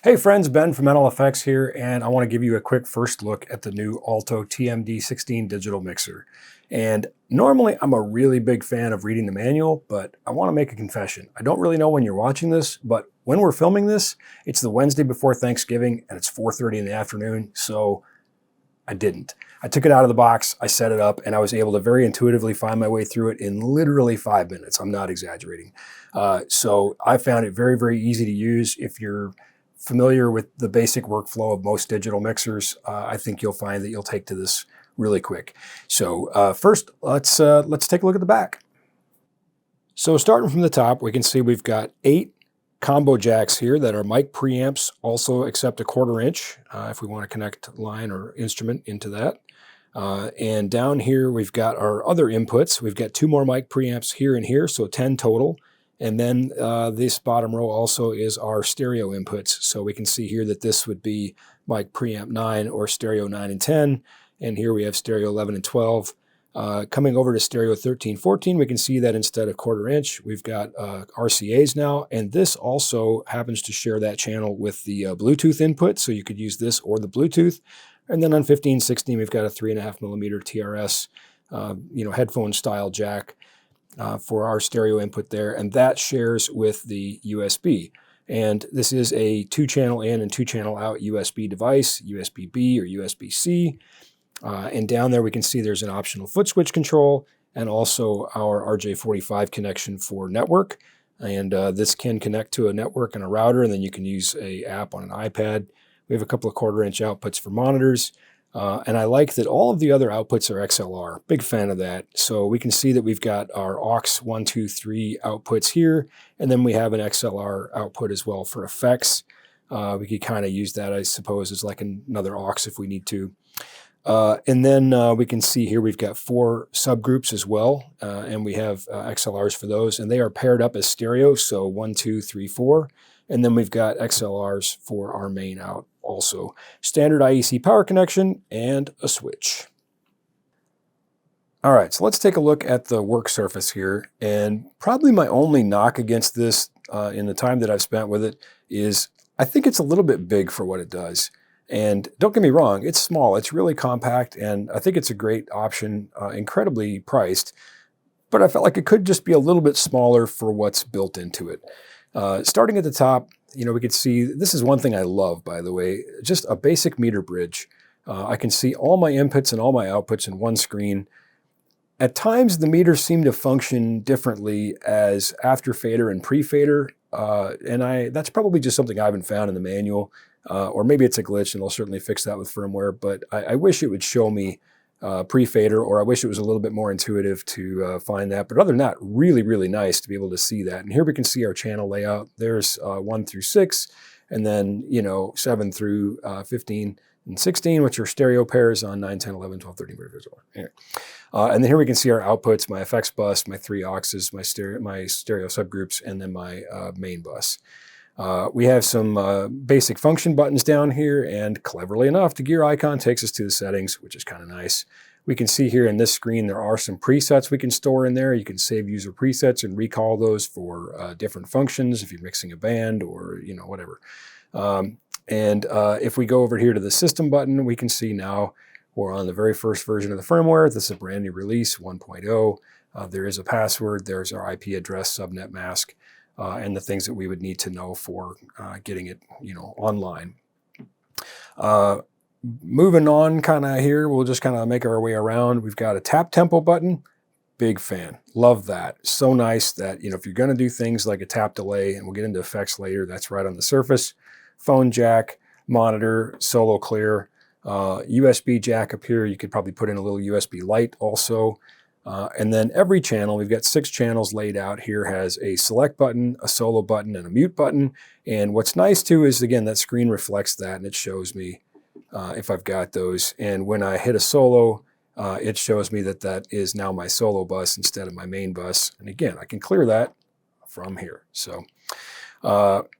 Hey friends, Ben from NLFX here, and I want to give you a quick first look at the new Alto TMD16 digital mixer. And normally I'm a really big fan of reading the manual, but I want to make a confession. I don't really know when you're watching this, but when we're filming this, it's the Wednesday before Thanksgiving and it's 4:30 in the afternoon, so I didn't. I took it out of the box, I set it up, and I was able to very intuitively find my way through it in literally 5 minutes. I'm not exaggerating. So I found it very, very easy to use. If you're familiar with the basic workflow of most digital mixers, I think you'll find that you'll take to this really quick. So first, let's take a look at the back. So starting from the top, we can see we've got 8 combo jacks here that are mic preamps, also accept a 1/4 inch if we want to connect line or instrument into that. And down here we've got our other inputs. We've got 2 more mic preamps here and here, so 10 total. And then this bottom row also is our stereo inputs. So we can see here that this would be mic preamp 9 or stereo 9 and 10. And here we have stereo 11 and 12. Coming over to stereo 13, 14, we can see that instead of 1/4 inch, we've got RCAs now. And this also happens to share that channel with the Bluetooth input. So you could use this or the Bluetooth. And then on 15, 16, we've got a 3.5 millimeter TRS, headphone style jack. For our stereo input there, and that shares with the USB. And this is a 2-channel in and 2-channel out USB device, USB-B or USB-C. And down there we can see there's an optional foot switch control and also our RJ45 connection for network. And this can connect to a network and a router, and then you can use an app on an iPad. We have a couple of 1/4 inch outputs for monitors. And I like that all of the other outputs are XLR. Big fan of that. So we can see that we've got our aux 1, 2, 3 outputs here, and then we have an XLR output as well for effects. We could kind of use that, I suppose, as like another aux if we need to. And then we can see here we've got 4 subgroups as well, and we have XLRs for those, and they are paired up as stereo, so 1, 2, 3, 4. And then we've got XLRs for our main out also. Standard IEC power connection and a switch. All right, so let's take a look at the work surface here. And probably my only knock against this in the time that I've spent with it is I think it's a little bit big for what it does. And don't get me wrong, it's small, it's really compact, and I think it's a great option, incredibly priced. But I felt like it could just be a little bit smaller for what's built into it. Starting at the top, we could see, this is one thing I love, by the way, just a basic meter bridge. I can see all my inputs and all my outputs in one screen. At times, the meters seem to function differently as after fader and pre-fader, and that's probably just something I haven't found in the manual, or maybe it's a glitch, and they'll certainly fix that with firmware, but I wish it would show me pre-fader, or I wish it was a little bit more intuitive to find that. But other than that, really, really nice to be able to see that. And here we can see our channel layout. There's 1 through 6, and then 7 through 15 and 16, which are stereo pairs on 9, 10, 11, 12, 13, 14, 15. Anyway. And then here we can see our outputs, my FX bus, my 3 auxes, my stereo subgroups, and then my main bus. We have some basic function buttons down here, and cleverly enough, the gear icon takes us to the settings, which is kind of nice. We can see here in this screen there are some presets we can store in there. You can save user presets and recall those for different functions if you're mixing a band or whatever. If we go over here to the system button, we can see now we're on the very first version of the firmware. This is a brand new release, 1.0. There is a password. There's our IP address, subnet mask. And the things that we would need to know for getting it, online. Moving on kind of here, we'll just kind of make our way around. We've got a tap tempo button. Big fan. Love that. So nice that, if you're going to do things like a tap delay, and we'll get into effects later, that's right on the surface. Phone jack, monitor, solo clear, USB jack up here. You could probably put in a little USB light also. And then every channel, we've got 6 channels laid out here, has a select button, a solo button, and a mute button. And what's nice too is, again, that screen reflects that, and it shows me if I've got those. And when I hit a solo, it shows me that that is now my solo bus instead of my main bus. And again, I can clear that from here. So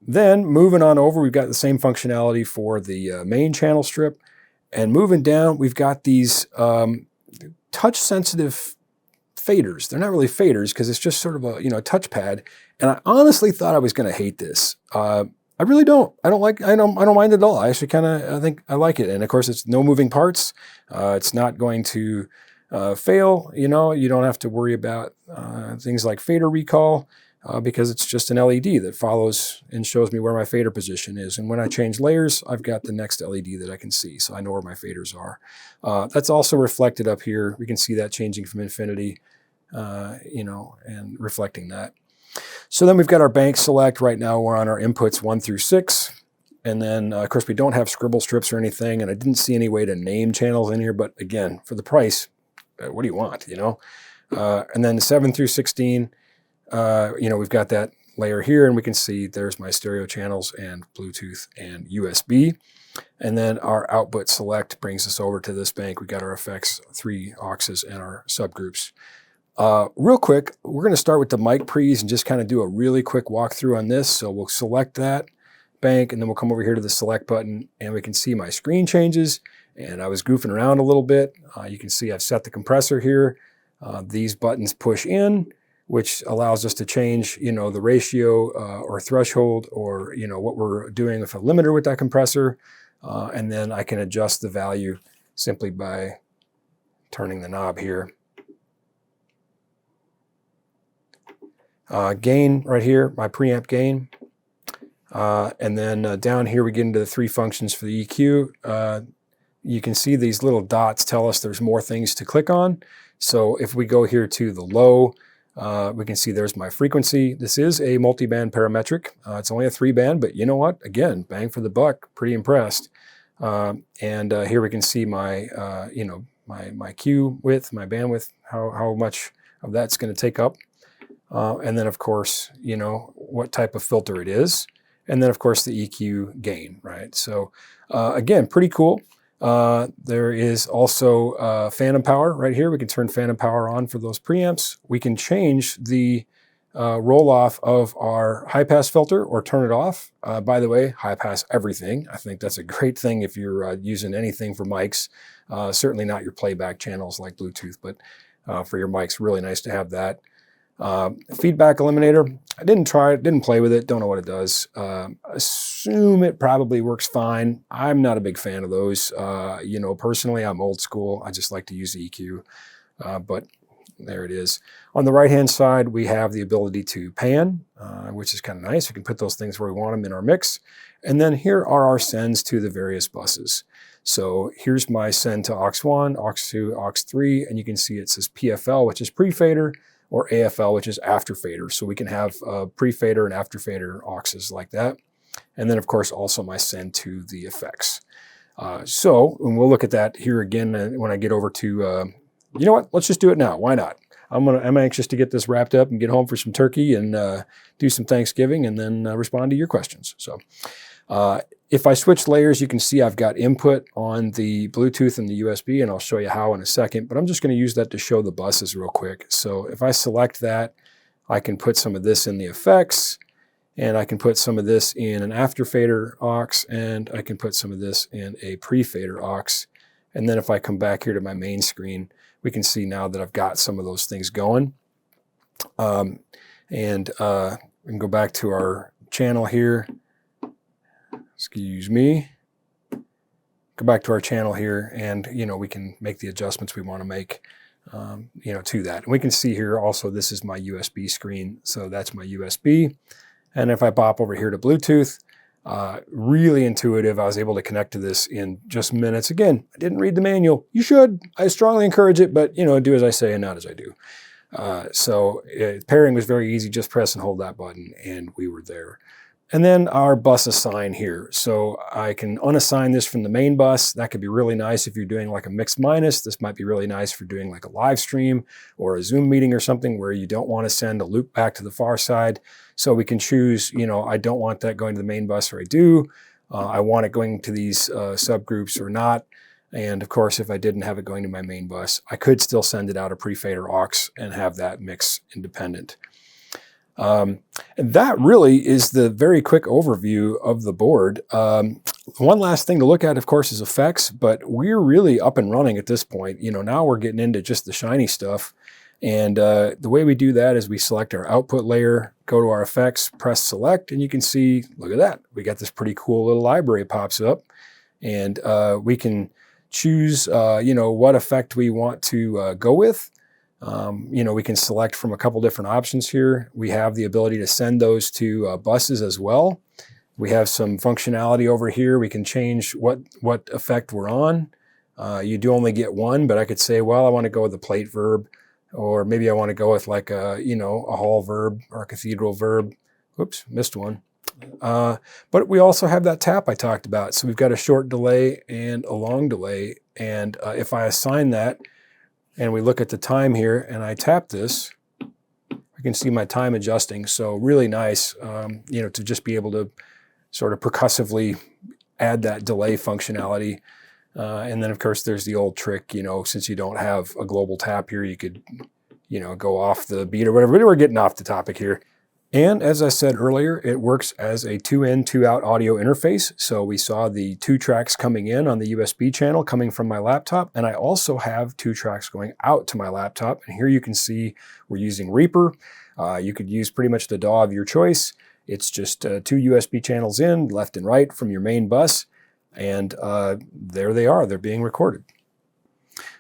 then moving on over, we've got the same functionality for the main channel strip. And moving down, we've got these touch-sensitive faders. They're not really faders because it's just sort of a touchpad. And I honestly thought I was going to hate this. I really don't. I don't mind it at all. I actually I think I like it. And of course, it's no moving parts. It's not going to fail. You don't have to worry about things like fader recall because it's just an LED that follows and shows me where my fader position is. And when I change layers, I've got the next LED that I can see. So I know where my faders are. That's also reflected up here. We can see that changing from infinity, and reflecting that. So then we've got our bank select. Right now we're on our inputs 1 through 6. And then, of course, we don't have scribble strips or anything, and I didn't see any way to name channels in here. But again, for the price, what do you want, And then 7 through 16, we've got that layer here, and we can see there's my stereo channels and Bluetooth and USB. And then our output select brings us over to this bank. We got our effects, 3 auxes, and our subgroups. Real quick, we're going to start with the mic pre's and just kind of do a really quick walkthrough on this. So we'll select that bank, and then we'll come over here to the select button, and we can see my screen changes. And I was goofing around a little bit. You can see I've set the compressor here. These buttons push in, which allows us to change, the ratio or threshold, or what we're doing with a limiter with that compressor. And then I can adjust the value simply by turning the knob here. Gain right here, my preamp gain. And then down here we get into the 3 functions for the EQ. You can see these little dots tell us there's more things to click on. So if we go here to the low, we can see there's my frequency. This is a multi-band parametric. It's only a 3-band, but you know what? Again, bang for the buck, pretty impressed. And here we can see my, my Q width, my bandwidth, how much of that's going to take up. And then, of course, what type of filter it is. And then, of course, the EQ gain, right? So, again, pretty cool. There is also phantom power right here. We can turn phantom power on for those preamps. We can change the roll-off of our high-pass filter or turn it off. By the way, high-pass everything. I think that's a great thing if you're using anything for mics. Certainly not your playback channels like Bluetooth, but for your mics, really nice to have that. Feedback eliminator, I didn't try it, didn't play with it, don't know what it does. Assume it probably works fine. I'm not a big fan of those. Personally, I'm old school. I just like to use EQ, but there it is. On the right-hand side, we have the ability to pan, which is kind of nice. We can put those things where we want them in our mix. And then here are our sends to the various buses. So here's my send to aux1, aux2, aux3, and you can see it says PFL, which is pre-fader, or AFL, which is after fader. So we can have pre-fader and after fader auxes like that. And then, of course, also my send to the effects. And we'll look at that here again when I get over to, you know what, let's just do it now. Why not? I'm anxious to get this wrapped up and get home for some turkey and do some Thanksgiving and then respond to your questions. So if I switch layers, you can see I've got input on the Bluetooth and the USB, and I'll show you how in a second, but I'm just going to use that to show the buses real quick. So if I select that, I can put some of this in the effects, and I can put some of this in an after fader aux, and I can put some of this in a pre-fader aux. And then if I come back here to my main screen, we can see now that I've got some of those things going. We can go back to our channel here. Excuse me. Go back to our channel here, and we can make the adjustments we want to make, to that. And we can see here also this is my USB screen, so that's my USB. And if I pop over here to Bluetooth, really intuitive. I was able to connect to this in just minutes. Again, I didn't read the manual. You should. I strongly encourage it, but do as I say and not as I do. Pairing was very easy. Just press and hold that button, and we were there. And then our bus assign here. So I can unassign this from the main bus. That could be really nice if you're doing like a mixed minus. This might be really nice for doing like a live stream or a Zoom meeting or something where you don't want to send a loop back to the far side. So we can choose, I don't want that going to the main bus, or I do. I want it going to these subgroups or not. And of course, if I didn't have it going to my main bus, I could still send it out a pre-fader aux and have that mix independent. And that really is the very quick overview of the board. One last thing to look at, of course, is effects, but we're really up and running at this point. Now we're getting into just the shiny stuff. And the way we do that is we select our output layer, go to our effects, press select, and you can see, look at that. We got this pretty cool little library pops up, and we can choose, what effect we want to go with. We can select from a couple different options here. We have the ability to send those to buses as well. We have some functionality over here. We can change what effect we're on. You do only get one, but I could say, well, I want to go with the plate verb, or maybe I want to go with like a hall verb or a cathedral verb. Oops, missed one. But we also have that tap I talked about. So we've got a short delay and a long delay. And if I assign that, and we look at the time here, and I tap this, I can see my time adjusting. So really nice, to just be able to sort of percussively add that delay functionality. And then of course there's the old trick, since you don't have a global tap here, you could, go off the beat or whatever. But we're getting off the topic here. And as I said earlier, it works as a 2-in, 2-out audio interface. So we saw the 2 tracks coming in on the USB channel coming from my laptop. And I also have 2 tracks going out to my laptop. And here you can see we're using Reaper. You could use pretty much the DAW of your choice. It's just 2 USB channels in, left and right from your main bus. And there they are. They're being recorded.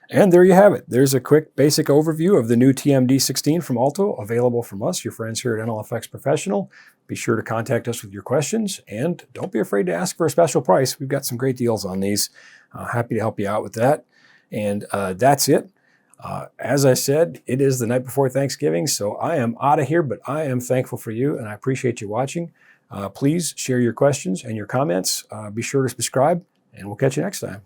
And there you have it. There's a quick basic overview of the new TMD16 from Alto, available from us, your friends here at NLFX Professional. Be sure to contact us with your questions, and don't be afraid to ask for a special price. We've got some great deals on these. Happy to help you out with that. And that's it. As I said, it is the night before Thanksgiving, so I am out of here, but I am thankful for you, and I appreciate you watching. Please share your questions and your comments. Be sure to subscribe, and we'll catch you next time.